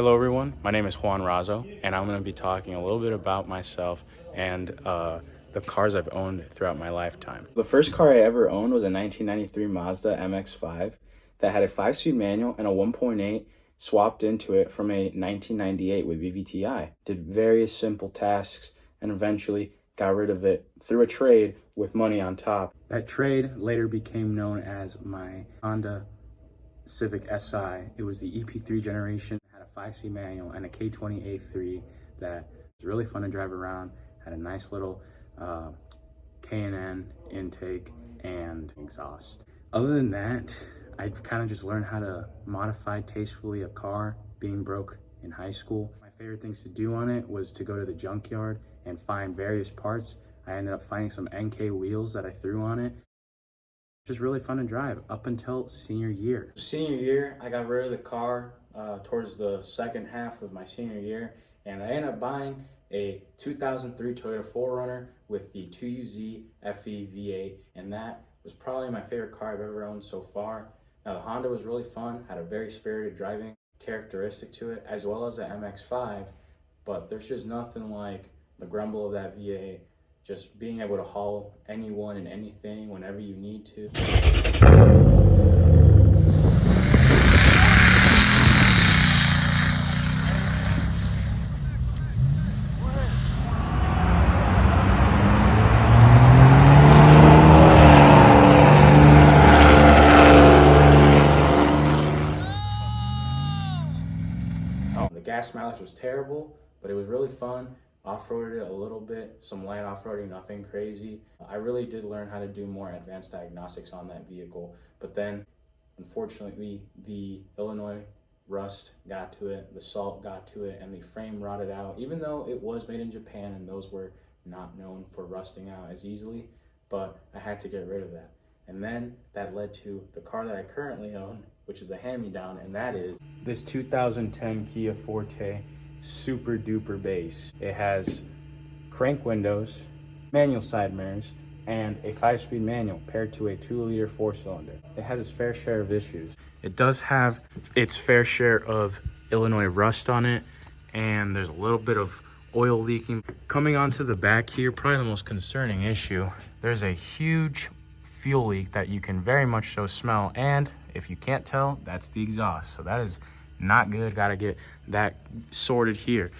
Hello everyone, my name is Juan Razo and I'm going to be talking a little bit about myself and the cars I've owned throughout my lifetime. The first car I ever owned was a 1993 Mazda MX-5 that had a 5-speed manual and a 1.8 swapped into it from a 1998 with VVTi. Did various simple tasks and eventually got rid of it through a trade with money on top. That trade later became known as my Honda Civic Si. It was the EP3 generation, had a 5-speed manual and a K20A3 that was really fun to drive around, had a nice little K&N intake and exhaust. Other than that, I kind of just learned how to modify tastefully a car, being broke in high school. My favorite things to do on it was to go to the junkyard and find various parts. I ended up finding some NK wheels that I threw on it. Just really fun to drive up until senior year. Senior year, I got rid of the car towards the second half of my senior year, and I ended up buying a 2003 Toyota 4Runner with the 2UZ FE V8, and that was probably my favorite car I've ever owned so far. Now the Honda was really fun, had a very spirited driving characteristic to it, as well as the MX-5, but there's just nothing like the grumble of that V8. Just being able to haul anyone and anything whenever you need to. The gas mileage was terrible, but it was really fun. Off-roaded it a little bit, some light off-roading, nothing crazy. I really did learn how to do more advanced diagnostics on that vehicle, but then unfortunately the Illinois rust got to it, the salt got to it, and the frame rotted out, even though it was made in Japan and those were not known for rusting out as easily, but I had to get rid of that. And then that led to the car that I currently own, which is a hand-me-down, and that is this 2010 Kia Forte super duper bass. It has crank windows, manual side mirrors, and a 5-speed manual paired to a 2-liter 4-cylinder. It has its fair share of issues. It does have its fair share of Illinois rust on it, and there's a little bit of oil leaking. Coming onto the back here, probably the most concerning issue, there's a huge fuel leak that you can very much so smell, and if you can't tell, that's the exhaust. So that is not good. Got to get that sorted here.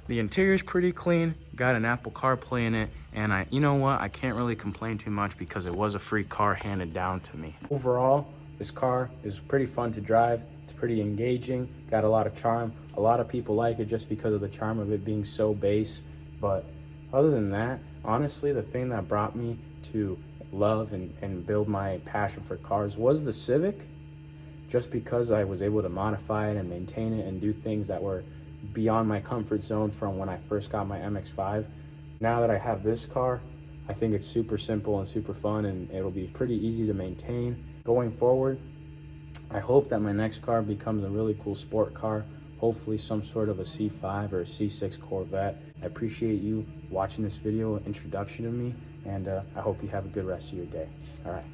The interior is pretty clean, got an Apple CarPlay in it, and you know what, I can't really complain too much because it was a free car handed down to me. Overall, this car is pretty fun to drive. It's pretty engaging, got a lot of charm. A lot of people like it just because of the charm of it being so bass, but other than that, honestly, the thing that brought me to love and build my passion for cars was the Civic, just because I was able to modify it and maintain it and do things that were beyond my comfort zone from when I first got my MX-5. Now that I have this car, I think it's super simple and super fun, and it'll be pretty easy to maintain. Going forward, I hope that my next car becomes a really cool sport car, hopefully some sort of a C5 or a C6 Corvette. I appreciate you watching this video introduction to me, and I hope you have a good rest of your day. All right.